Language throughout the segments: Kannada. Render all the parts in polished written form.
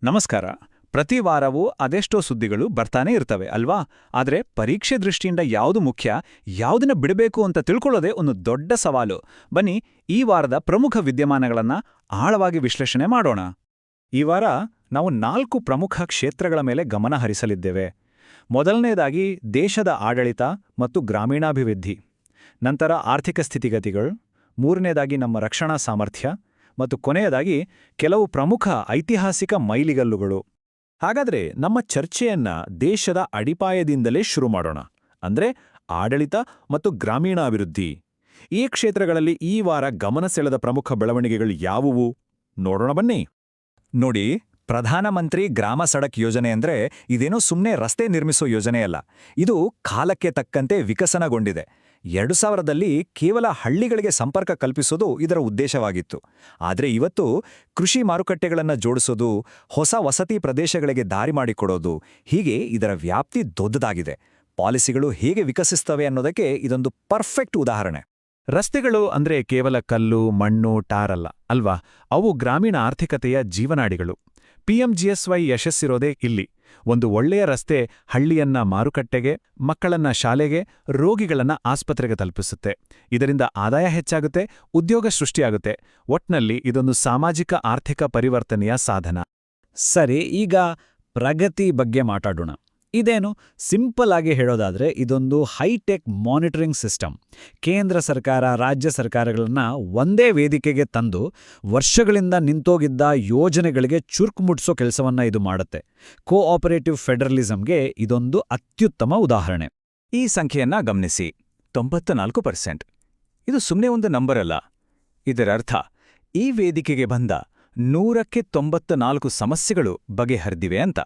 ನಮಸ್ಕಾರ. ಪ್ರತಿ ವಾರವೂ ಅದೆಷ್ಟೋ ಸುದ್ದಿಗಳು ಬರ್ತಾನೆ ಇರ್ತವೆ ಅಲ್ವಾ? ಆದ್ರೆ ಪರೀಕ್ಷೆ ದೃಷ್ಟಿಯಿಂದ ಯಾವುದು ಮುಖ್ಯ, ಯಾವುದನ್ನ ಬಿಡಬೇಕು ಅಂತ ತಿಳ್ಕೊಳ್ಳೋದೇ ಒಂದು ದೊಡ್ಡ ಸವಾಲು. ಬನ್ನಿ, ಈ ವಾರದ ಪ್ರಮುಖ ವಿದ್ಯಮಾನಗಳನ್ನ ಆಳವಾಗಿ ವಿಶ್ಲೇಷಣೆ ಮಾಡೋಣ. ಈ ವಾರ ನಾವು 4 ಪ್ರಮುಖ ಕ್ಷೇತ್ರಗಳ ಮೇಲೆ ಗಮನ ಹರಿಸಲಿದ್ದೇವೆ. ಮೊದಲನೇದಾಗಿ ದೇಶದ ಆಡಳಿತ ಮತ್ತು ಗ್ರಾಮೀಣಾಭಿವೃದ್ಧಿ, ನಂತರ ಆರ್ಥಿಕ ಸ್ಥಿತಿಗತಿಗಳು, ಮೂರನೇದಾಗಿ ನಮ್ಮ ರಕ್ಷಣಾ ಸಾಮರ್ಥ್ಯ ಮತ್ತು ಕೊನೆಯದಾಗಿ ಕೆಲವು ಪ್ರಮುಖ ಐತಿಹಾಸಿಕ ಮೈಲಿಗಲ್ಲುಗಳು. ಹಾಗಾದ್ರೆ ನಮ್ಮ ಚರ್ಚೆಯನ್ನ ದೇಶದ ಅಡಿಪಾಯದಿಂದಲೇ ಶುರು ಮಾಡೋಣ. ಅಂದ್ರೆ ಆಡಳಿತ ಮತ್ತು ಗ್ರಾಮೀಣಾಭಿವೃದ್ಧಿ. ಈ ಕ್ಷೇತ್ರಗಳಲ್ಲಿ ಈ ವಾರ ಗಮನ ಸೆಳೆದ ಪ್ರಮುಖ ಬೆಳವಣಿಗೆಗಳು ಯಾವುವು ನೋಡೋಣ ಬನ್ನಿ. ನೋಡಿ, ಪ್ರಧಾನಮಂತ್ರಿ ಗ್ರಾಮ ಸಡಕ್ ಯೋಜನೆ ಅಂದ್ರೆ ಇದೇನೋ ಸುಮ್ಮನೆ ರಸ್ತೆ ನಿರ್ಮಿಸೋ ಯೋಜನೆಯಲ್ಲ. ಇದು ಕಾಲಕ್ಕೆ ತಕ್ಕಂತೆ ವಿಕಸನಗೊಂಡಿದೆ. 2000ರಲ್ಲಿ ಕೇವಲ ಹಳ್ಳಿಗಳಿಗೆ ಸಂಪರ್ಕ ಕಲ್ಪಿಸೋದು ಇದರ ಉದ್ದೇಶವಾಗಿತ್ತು. ಆದರೆ ಇವತ್ತು ಕೃಷಿ ಮಾರುಕಟ್ಟೆಗಳನ್ನು ಜೋಡಿಸೋದು, ಹೊಸ ವಸತಿ ಪ್ರದೇಶಗಳಿಗೆ ದಾರಿ ಮಾಡಿಕೊಡೋದು, ಹೀಗೆ ಇದರ ವ್ಯಾಪ್ತಿ ದೊಡ್ಡದಾಗಿದೆ. ಪಾಲಿಸಿಗಳು ಹೇಗೆ ವಿಕಸಿಸ್ತವೆ ಅನ್ನೋದಕ್ಕೆ ಇದೊಂದು ಪರ್ಫೆಕ್ಟ್ ಉದಾಹರಣೆ. ರಸ್ತೆಗಳು ಅಂದ್ರೆ ಕೇವಲ ಕಲ್ಲು, ಮಣ್ಣು, ಟಾರಲ್ಲ ಅಲ್ವಾ? ಅವು ಗ್ರಾಮೀಣ ಆರ್ಥಿಕತೆಯ ಜೀವನಾಡಿಗಳು. PMGSY ಯಶಸ್ಸಿರೋದೇ ಇಲ್ಲಿ. ಒಂದು ಒಳ್ಳೆಯ ರಸ್ತೆ ಹಳ್ಳಿಯನ್ನ ಮಾರುಕಟ್ಟೆಗೆ, ಮಕ್ಕಳನ್ನ ಶಾಲೆಗೆ, ರೋಗಿಗಳನ್ನ ಆಸ್ಪತ್ರೆಗೆ ತಲುಪಿಸುತ್ತೆ. ಇದರಿಂದ ಆದಾಯ ಹೆಚ್ಚಾಗುತ್ತೆ, ಉದ್ಯೋಗ ಸೃಷ್ಟಿಯಾಗುತ್ತೆ. ಒಟ್ನಲ್ಲಿ ಇದೊಂದು ಸಾಮಾಜಿಕ ಆರ್ಥಿಕ ಪರಿವರ್ತನೆಯ ಸಾಧನ. ಸರಿ, ಈಗ ಪ್ರಗತಿ ಬಗ್ಗೆ ಮಾತಾಡೋಣ. ಇದೇನು ಸಿಂಪಲ್ ಆಗಿ ಹೇಳೋದಾದ್ರೆ ಇದೊಂದು ಹೈಟೆಕ್ ಮಾನಿಟರಿಂಗ್ ಸಿಸ್ಟಮ್. ಕೇಂದ್ರ ಸರ್ಕಾರ, ರಾಜ್ಯ ಸರ್ಕಾರಗಳನ್ನ ಒಂದೇ ವೇದಿಕೆಗೆ ತಂದು ವರ್ಷಗಳಿಂದ ನಿಂತೋಗಿದ್ದ ಯೋಜನೆಗಳಿಗೆ ಚುರುಕು ಮುಟ್ಸೋ ಕೆಲಸವನ್ನ ಇದು ಮಾಡುತ್ತೆ. ಕೋಆಪರೇಟಿವ್ ಫೆಡರಲಿಸಂಗೆ ಇದೊಂದು ಅತ್ಯುತ್ತಮ ಉದಾಹರಣೆ. ಈ ಸಂಖ್ಯೆಯನ್ನ ಗಮನಿಸಿ, 94%. ಇದು ಸುಮ್ಮನೆ ಒಂದು ನಂಬರ್ ಅಲ್ಲ. ಇದರರ್ಥ ಈ ವೇದಿಕೆಗೆ ಬಂದ 100ಕ್ಕೆ 94 ಸಮಸ್ಯೆಗಳು ಬಗೆಹರಿದಿವೆ ಅಂತ.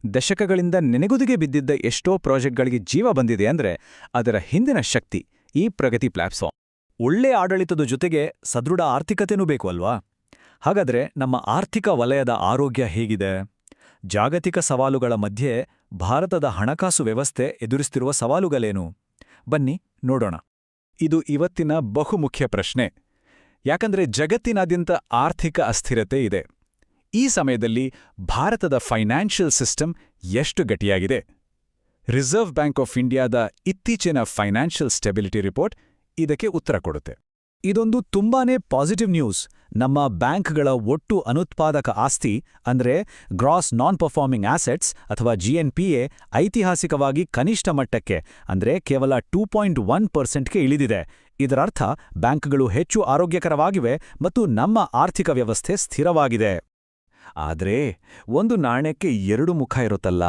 ದಶಕಗಳಿಂದ ನೆನೆಗುದಿಗೆ ಬಿದ್ದಿದ್ದ ಎಷ್ಟೋ ಪ್ರಾಜೆಕ್ಟ್ಗಳಿಗೆ ಜೀವ ಬಂದಿದೆ ಅಂದ್ರೆ ಅದರ ಹಿಂದಿನ ಶಕ್ತಿ ಈ ಪ್ರಗತಿ ಪ್ಲಾಟ್ಫಾರ್ಮ್. ಒಳ್ಳೆ ಆಡಳಿತದ ಜೊತೆಗೆ ಸದೃಢ ಆರ್ಥಿಕತೆನೂ ಬೇಕು ಅಲ್ವಾ? ಹಾಗಾದ್ರೆ ನಮ್ಮ ಆರ್ಥಿಕ ವಲಯದ ಆರೋಗ್ಯ ಹೇಗಿದೆ? ಜಾಗತಿಕ ಸವಾಲುಗಳ ಮಧ್ಯೆ ಭಾರತದ ಹಣಕಾಸು ವ್ಯವಸ್ಥೆ ಎದುರಿಸ್ತಿರುವ ಸವಾಲುಗಳೇನು? ಬನ್ನಿ ನೋಡೋಣ. ಇದು ಇವತ್ತಿನ ಬಹುಮುಖ್ಯ ಪ್ರಶ್ನೆ. ಯಾಕಂದ್ರೆ ಜಗತ್ತಿನಾದ್ಯಂತ ಆರ್ಥಿಕ ಅಸ್ಥಿರತೆ ಇದೆ. ಈ ಸಮಯದಲ್ಲಿ ಭಾರತದ ಫೈನಾನ್ಷಿಯಲ್ ಸಿಸ್ಟಮ್ ಎಷ್ಟು ಗಟ್ಟಿಯಾಗಿದೆ? ರಿಸರ್ವ್ ಬ್ಯಾಂಕ್ ಆಫ್ ಇಂಡಿಯಾದ ಇತ್ತೀಚಿನ ಫೈನಾನ್ಷಿಯಲ್ ಸ್ಟೆಬಿಲಿಟಿ ರಿಪೋರ್ಟ್ ಇದಕ್ಕೆ ಉತ್ತರ ಕೊಡುತ್ತೆ. ಇದೊಂದು ತುಂಬಾನೇ ಪಾಸಿಟಿವ್ ನ್ಯೂಸ್. ನಮ್ಮ ಬ್ಯಾಂಕ್ಗಳ ಒಟ್ಟು ಅನುತ್ಪಾದಕ ಆಸ್ತಿ ಅಂದ್ರೆ ಗ್ರಾಸ್ ನಾನ್ ಪರ್ಫಾರ್ಮಿಂಗ್ ಆಸೆಟ್ಸ್ ಅಥವಾ GNPA ಐತಿಹಾಸಿಕವಾಗಿ ಕನಿಷ್ಠ ಮಟ್ಟಕ್ಕೆ ಅಂದ್ರೆ ಕೇವಲ 2.1%ಗೆ ಇಳಿದಿದೆ. ಇದರರ್ಥ ಬ್ಯಾಂಕ್ಗಳು ಹೆಚ್ಚು ಆರೋಗ್ಯಕರವಾಗಿವೆ ಮತ್ತು ನಮ್ಮ ಆರ್ಥಿಕ ವ್ಯವಸ್ಥೆ ಸ್ಥಿರವಾಗಿದೆ. ಆದ್ರೆ ಒಂದು ನಾಣ್ಯಕ್ಕೆ 2 ಮುಖ ಇರುತ್ತಲ್ಲ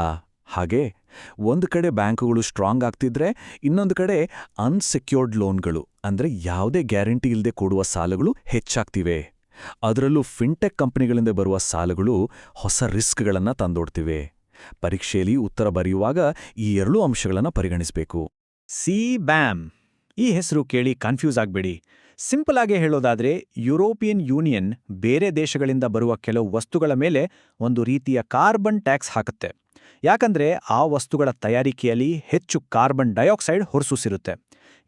ಹಾಗೆ. ಒಂದು ಕಡೆ ಬ್ಯಾಂಕುಗಳು ಸ್ಟ್ರಾಂಗ್ ಆಗ್ತಿದ್ರೆ ಇನ್ನೊಂದು ಕಡೆ ಅನ್ಸೆಕ್ಯೂರ್ಡ್ ಲೋನ್ಗಳು ಅಂದ್ರೆ ಯಾವುದೇ ಗ್ಯಾರಂಟಿ ಇಲ್ಲದೆ ಕೊಡುವ ಸಾಲಗಳು ಹೆಚ್ಚಾಗ್ತಿವೆ. ಅದರಲ್ಲೂ ಫಿನ್ಟೆಕ್ ಕಂಪನಿಗಳಿಂದ ಬರುವ ಸಾಲಗಳು ಹೊಸ ರಿಸ್ಕ್ಗಳನ್ನ ತಂದೊಡ್ತಿವೆ. ಪರೀಕ್ಷೆಯಲ್ಲಿ ಉತ್ತರ ಬರೆಯುವಾಗ ಈ 2 ಅಂಶಗಳನ್ನು ಪರಿಗಣಿಸಬೇಕು. CBAM ಈ ಹೆಸರು ಕೇಳಿ ಕನ್ಫ್ಯೂಸ್ ಆಗ್ಬೇಡಿ. ಸಿಂಪಲ್ ಆಗಿ ಹೇಳೋದಾದ್ರೆ ಯುರೋಪಿಯನ್ ಯೂನಿಯನ್ ಬೇರೆ ದೇಶಗಳಿಂದ ಬರುವ ಕೆಲವು ವಸ್ತುಗಳ ಮೇಲೆ ಒಂದು ರೀತಿಯ ಕಾರ್ಬನ್ ಟ್ಯಾಕ್ಸ್ ಹಾಕುತ್ತೆ. ಯಾಕಂದ್ರೆ ಆ ವಸ್ತುಗಳ ತಯಾರಿಕೆಯಲ್ಲಿ ಹೆಚ್ಚು ಕಾರ್ಬನ್ ಡೈಆಕ್ಸೈಡ್ ಹೊರಸೂಸಿರುತ್ತೆ.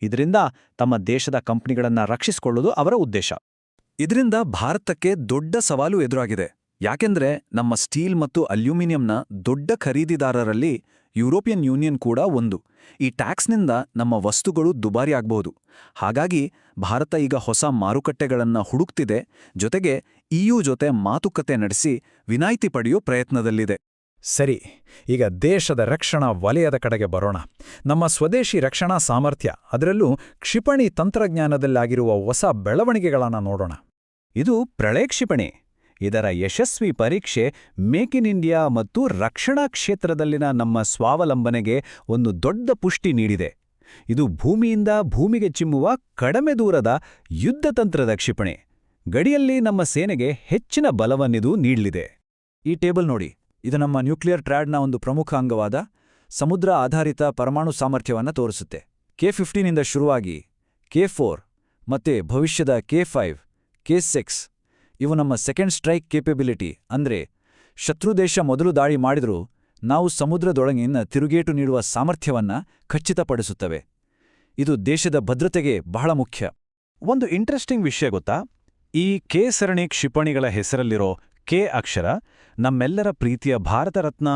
ಇದರಿಂದ ತಮ್ಮ ದೇಶದ ಕಂಪನಿಗಳನ್ನ ರಕ್ಷಿಸಿಕೊಳ್ಳೋದು ಅವರ ಉದ್ದೇಶ. ಇದರಿಂದ ಭಾರತಕ್ಕೆ ದೊಡ್ಡ ಸವಾಲು ಎದುರಾಗಿದೆ. ಯಾಕೆಂದ್ರೆ ನಮ್ಮ ಸ್ಟೀಲ್ ಮತ್ತು ಅಲ್ಯೂಮಿನಿಯಂನ ದೊಡ್ಡ ಖರೀದಿದಾರರಲ್ಲಿ ಯುರೋಪಿಯನ್ ಯೂನಿಯನ್ ಕೂಡ ಒಂದು. ಈ ಟ್ಯಾಕ್ಸ್ನಿಂದ ನಮ್ಮ ವಸ್ತುಗಳು ದುಬಾರಿ ಆಗ್ಬಹುದು. ಹಾಗಾಗಿ ಭಾರತ ಈಗ ಹೊಸ ಮಾರುಕಟ್ಟೆಗಳನ್ನ ಹುಡುಕ್ತಿದೆ. ಜೊತೆಗೆ EU ಜೊತೆ ಮಾತುಕತೆ ನಡೆಸಿ ವಿನಾಯಿತಿ ಪಡೆಯೋ ಪ್ರಯತ್ನದಲ್ಲಿದೆ. ಸರಿ, ಈಗ ದೇಶದ ರಕ್ಷಣಾ ವಲಯದ ಕಡೆಗೆ ಬರೋಣ. ನಮ್ಮ ಸ್ವದೇಶಿ ರಕ್ಷಣಾ ಸಾಮರ್ಥ್ಯ, ಅದರಲ್ಲೂ ಕ್ಷಿಪಣಿ ತಂತ್ರಜ್ಞಾನದಲ್ಲಾಗಿರುವ ಹೊಸ ಬೆಳವಣಿಗೆಗಳನ್ನು ನೋಡೋಣ. ಇದು ಪ್ರಳಯ ಕ್ಷಿಪಣಿ. ಇದರ ಯಶಸ್ವಿ ಪರೀಕ್ಷೆ ಮೇಕ್ ಇನ್ ಇಂಡಿಯಾ ಮತ್ತು ರಕ್ಷಣಾ ಕ್ಷೇತ್ರದಲ್ಲಿನ ನಮ್ಮ ಸ್ವಾವಲಂಬನೆಗೆ ಒಂದು ದೊಡ್ಡ ಪುಷ್ಟಿ ನೀಡಿದೆ. ಇದು ಭೂಮಿಯಿಂದ ಭೂಮಿಗೆ ಚಿಮ್ಮುವ ಕಡಿಮೆ ದೂರದ ಯುದ್ಧತಂತ್ರದ ಕ್ಷಿಪಣಿ. ಗಡಿಯಲ್ಲಿ ನಮ್ಮ ಸೇನೆಗೆ ಹೆಚ್ಚಿನ ಬಲವನ್ನಿದು ನೀಡಲಿದೆ. ಈ ಟೇಬಲ್ ನೋಡಿ, ಇದು ನಮ್ಮ ನ್ಯೂಕ್ಲಿಯರ್ ಟ್ರ್ಯಾಡ್ನ ಒಂದು ಪ್ರಮುಖ ಅಂಗವಾದ ಸಮುದ್ರ ಆಧಾರಿತ ಪರಮಾಣು ಸಾಮರ್ಥ್ಯವನ್ನು ತೋರಿಸುತ್ತೆ. K-15ನಿಂದ ಶುರುವಾಗಿ K-4 ಮತ್ತೆ ಭವಿಷ್ಯದ K-5, K-6 ಇವು ನಮ್ಮ ಸೆಕೆಂಡ್ ಸ್ಟ್ರೈಕ್ ಕೇಪಬಿಲಿಟಿ. ಅಂದ್ರೆ ಶತ್ರು ದೇಶ ಮೊದಲು ದಾಳಿ ಮಾಡಿದ್ರೂ ನಾವು ಸಮುದ್ರದೊಳಗಿನ ತಿರುಗೇಟು ನೀಡುವ ಸಾಮರ್ಥ್ಯವನ್ನ ಖಚಿತಪಡಿಸುತ್ತವೆ. ಇದು ದೇಶದ ಭದ್ರತೆಗೆ ಬಹಳ ಮುಖ್ಯ. ಒಂದು ಇಂಟ್ರೆಸ್ಟಿಂಗ್ ವಿಷಯ ಗೊತ್ತಾ? ಈ K ಸರಣಿ ಕ್ಷಿಪಣಿಗಳ ಹೆಸರಲ್ಲಿರೋ K ಅಕ್ಷರ ನಮ್ಮೆಲ್ಲರ ಪ್ರೀತಿಯ ಭಾರತ ರತ್ನ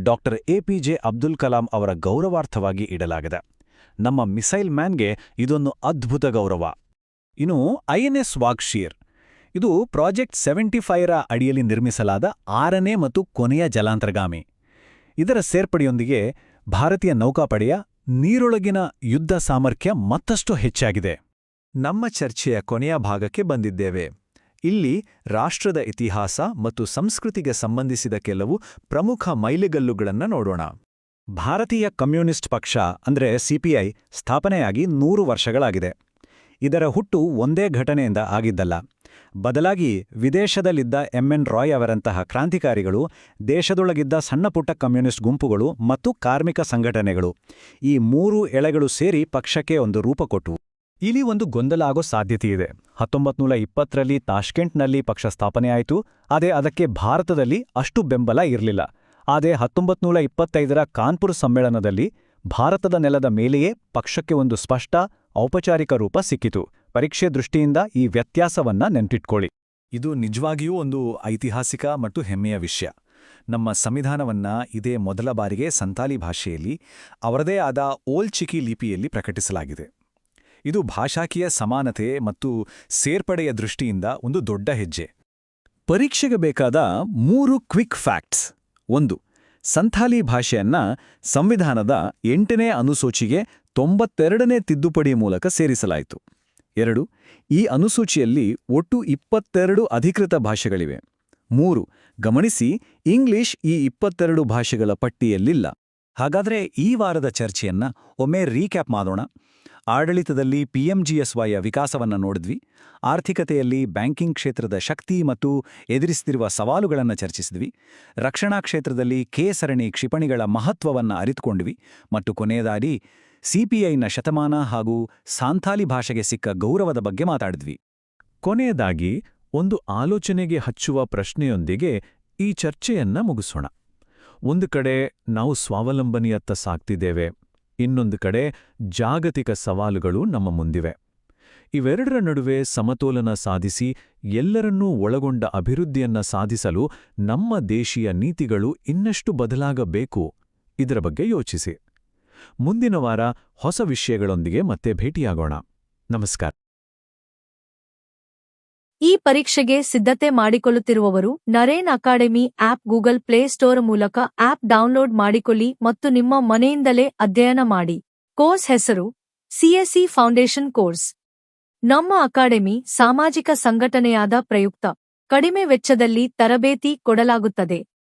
ಡಾಕ್ಟರ್ ಎಪಿಜೆ ಅಬ್ದುಲ್ ಕಲಾಂ ಅವರ ಗೌರವಾರ್ಥವಾಗಿ ಇಡಲಾಗಿದೆ. ನಮ್ಮ ಮಿಸೈಲ್ ಮ್ಯಾನ್ಗೆ ಇದೊಂದು ಅದ್ಭುತ ಗೌರವ. ಇನ್ನು INS ವಾಗ್ಶೀರ್, ಇದು ಪ್ರಾಜೆಕ್ಟ್ 75ರ ಅಡಿಯಲ್ಲಿ ನಿರ್ಮಿಸಲಾದ 6ನೇ ಮತ್ತು ಕೊನೆಯ ಜಲಾಂತರ್ಗಾಮಿ. ಇದರ ಸೇರ್ಪಡೆಯೊಂದಿಗೆ ಭಾರತೀಯ ನೌಕಾಪಡೆಯ ನೀರೊಳಗಿನ ಯುದ್ಧ ಸಾಮರ್ಥ್ಯ ಮತ್ತಷ್ಟು ಹೆಚ್ಚಾಗಿದೆ. ನಮ್ಮ ಚರ್ಚೆಯ ಕೊನೆಯ ಭಾಗಕ್ಕೆ ಬಂದಿದ್ದೇವೆ. ಇಲ್ಲಿ ರಾಷ್ಟ್ರದ ಇತಿಹಾಸ ಮತ್ತು ಸಂಸ್ಕೃತಿಗೆ ಸಂಬಂಧಿಸಿದ ಕೆಲವು ಪ್ರಮುಖ ಮೈಲಿಗಲ್ಲುಗಳನ್ನು ನೋಡೋಣ. ಭಾರತೀಯ ಕಮ್ಯುನಿಸ್ಟ್ ಪಕ್ಷ ಅಂದರೆ CPI ಸ್ಥಾಪನೆಯಾಗಿ 100 ವರ್ಷಗಳಾಗಿದೆ. ಇದರ ಹುಟ್ಟು ಒಂದೇ ಘಟನೆಯಿಂದ ಆಗಿದ್ದಲ್ಲ. ಬದಲಾಗಿ ವಿದೇಶದಲ್ಲಿದ್ದ MN ರಾಯ್ ಅವರಂತಹ ಕ್ರಾಂತಿಕಾರಿಗಳು, ದೇಶದೊಳಗಿದ್ದ ಸಣ್ಣಪುಟ್ಟ ಕಮ್ಯುನಿಸ್ಟ್ ಗುಂಪುಗಳು ಮತ್ತು ಕಾರ್ಮಿಕ ಸಂಘಟನೆಗಳು, ಈ 3 ಎಳೆಗಳು ಸೇರಿ ಪಕ್ಷಕ್ಕೆ ಒಂದು ರೂಪ ಕೊಟ್ಟವು. ಇಲ್ಲಿ ಒಂದು ಗೊಂದಲ ಆಗೋ ಸಾಧ್ಯತೆಯಿದೆ. 1920ರಲ್ಲಿ ತಾಷ್ಕೆಂಟ್ನಲ್ಲಿ ಪಕ್ಷ ಸ್ಥಾಪನೆಯಾಯಿತು, ಆದರೆ ಅದಕ್ಕೆ ಭಾರತದಲ್ಲಿ ಅಷ್ಟು ಬೆಂಬಲ ಇರಲಿಲ್ಲ. ಆದರೆ 1925ರ ಕಾನ್ಪುರ್ ಸಮ್ಮೇಳನದಲ್ಲಿ ಭಾರತದ ನೆಲದ ಮೇಲೆಯೇ ಪಕ್ಷಕ್ಕೆ ಒಂದು ಸ್ಪಷ್ಟ, ಔಪಚಾರಿಕ ರೂಪ ಸಿಕ್ಕಿತು. ಪರೀಕ್ಷೆ ದೃಷ್ಟಿಯಿಂದ ಈ ವ್ಯತ್ಯಾಸವನ್ನ ನೆನ್ಪಿಟ್ಕೊಳ್ಳಿ. ಇದು ನಿಜವಾಗಿಯೂ ಒಂದು ಐತಿಹಾಸಿಕ ಮತ್ತು ಹೆಮ್ಮೆಯ ವಿಷಯ. ನಮ್ಮ ಸಂವಿಧಾನವನ್ನ ಇದೇ ಮೊದಲ ಬಾರಿಗೆ ಸಂತಾಲಿ ಭಾಷೆಯಲ್ಲಿ, ಅವರದೇ ಆದ ಓಲ್ ಚಿಕಿ ಲಿಪಿಯಲ್ಲಿ ಪ್ರಕಟಿಸಲಾಗಿದೆ. ಇದು ಭಾಷಾಕೀಯ ಸಮಾನತೆ ಮತ್ತು ಸೇರ್ಪಡೆಯ ದೃಷ್ಟಿಯಿಂದ ಒಂದು ದೊಡ್ಡ ಹೆಜ್ಜೆ. ಪರೀಕ್ಷೆಗೆ ಬೇಕಾದ 3 ಕ್ವಿಕ್ ಫ್ಯಾಕ್ಟ್ಸ್. 1. ಸಂಥಾಲಿ ಭಾಷೆಯನ್ನ ಸಂವಿಧಾನದ 8ನೇ ಅನುಸೂಚಿಗೆ 92ನೇ ತಿದ್ದುಪಡಿ ಮೂಲಕ ಸೇರಿಸಲಾಯಿತು. 2. ಈ ಅನುಸೂಚಿಯಲ್ಲಿ ಒಟ್ಟು 22 ಅಧಿಕೃತ ಭಾಷೆಗಳಿವೆ. 3. ಗಮನಿಸಿ, ಇಂಗ್ಲಿಷ್ ಈ 22 ಭಾಷೆಗಳ ಪಟ್ಟಿಯಲ್ಲಿಲ್ಲ. ಹಾಗಾದ್ರೆ ಈ ವಾರದ ಚರ್ಚೆಯನ್ನ ಒಮ್ಮೆ ರೀಕ್ಯಾಪ್ ಮಾಡೋಣ. ಆಡಳಿತದಲ್ಲಿ PMGSYಯ ವಿಕಾಸವನ್ನ ನೋಡಿದ್ವಿ. ಆರ್ಥಿಕತೆಯಲ್ಲಿ ಬ್ಯಾಂಕಿಂಗ್ ಕ್ಷೇತ್ರದ ಶಕ್ತಿ ಮತ್ತು ಎದುರಿಸುತ್ತಿರುವ ಸವಾಲುಗಳನ್ನು ಚರ್ಚಿಸಿದ್ವಿ. ರಕ್ಷಣಾ ಕ್ಷೇತ್ರದಲ್ಲಿ ಕೆ-ಸರಣಿ ಕ್ಷಿಪಣಿಗಳ ಮಹತ್ವವನ್ನು ಅರಿತುಕೊಂಡ್ವಿ. ಮತ್ತು ಕೊನೆಯದಾಗಿ CPIನ ಶತಮಾನ ಹಾಗೂ ಸಾಂಥಾಲಿ ಭಾಷೆಗೆ ಸಿಕ್ಕ ಗೌರವದ ಬಗ್ಗೆ ಮಾತಾಡಿದ್ವಿ. ಕೊನೆಯದಾಗಿ ಒಂದು ಆಲೋಚನೆಗೆ ಹಚ್ಚುವ ಪ್ರಶ್ನೆಯೊಂದಿಗೆ ಈ ಚರ್ಚೆಯನ್ನ ಮುಗಿಸೋಣ. ಒಂದು ಕಡೆ ನಾವು ಸ್ವಾವಲಂಬನೆಯತ್ತ ಸಾಗ್ತಿದ್ದೇವೆ, ಇನ್ನೊಂದು ಕಡೆ ಜಾಗತಿಕ ಸವಾಲುಗಳು ನಮ್ಮ ಮುಂದಿವೆ. ಇವೆರಡರ ನಡುವೆ ಸಮತೋಲನ ಸಾಧಿಸಿ ಎಲ್ಲರನ್ನೂ ಒಳಗೊಂಡ ಅಭಿವೃದ್ಧಿಯನ್ನ ಸಾಧಿಸಲು ನಮ್ಮ ದೇಶೀಯ ನೀತಿಗಳು ಇನ್ನಷ್ಟು ಬದಲಾಗಬೇಕು. ಇದರ ಬಗ್ಗೆ ಯೋಚಿಸಿ. ಮುಂದಿನ ವಾರ ಹೊಸ ವಿಷಯಗಳೊಂದಿಗೆ ಮತ್ತೆ ಭೇಟಿಯಾಗೋಣ. ನಮಸ್ಕಾರ. ಈ ಪರೀಕ್ಷೆಗೆ ಸಿದ್ಧತೆ ಮಾಡಿಕೊಳ್ಳುತ್ತಿರುವವರು Naren academy app Google Play Store ಮೂಲಕ ಆಪ್ ಡೌನ್ಲೋಡ್ ಮಾಡಿಕೊಳ್ಳಿ ಮತ್ತು ನಿಮ್ಮ ಮನೆಯಿಂದಲೇ ಅಧ್ಯಯನ ಮಾಡಿ. ಕೋರ್ಸ್ ಹೆಸರು CSE ಫೌಂಡೇಶನ್ ಕೋರ್ಸ್. ನಮ್ಮ ಅಕಾಡೆಮಿ ಸಾಮಾಜಿಕ ಸಂಘಟನೆಯಾದ ಪ್ರಯುಕ್ತ ಕಡಿಮೆ ವೆಚ್ಚದಲ್ಲಿ ತರಬೇತಿ ಕೊಡಲಾಗುತ್ತದೆ.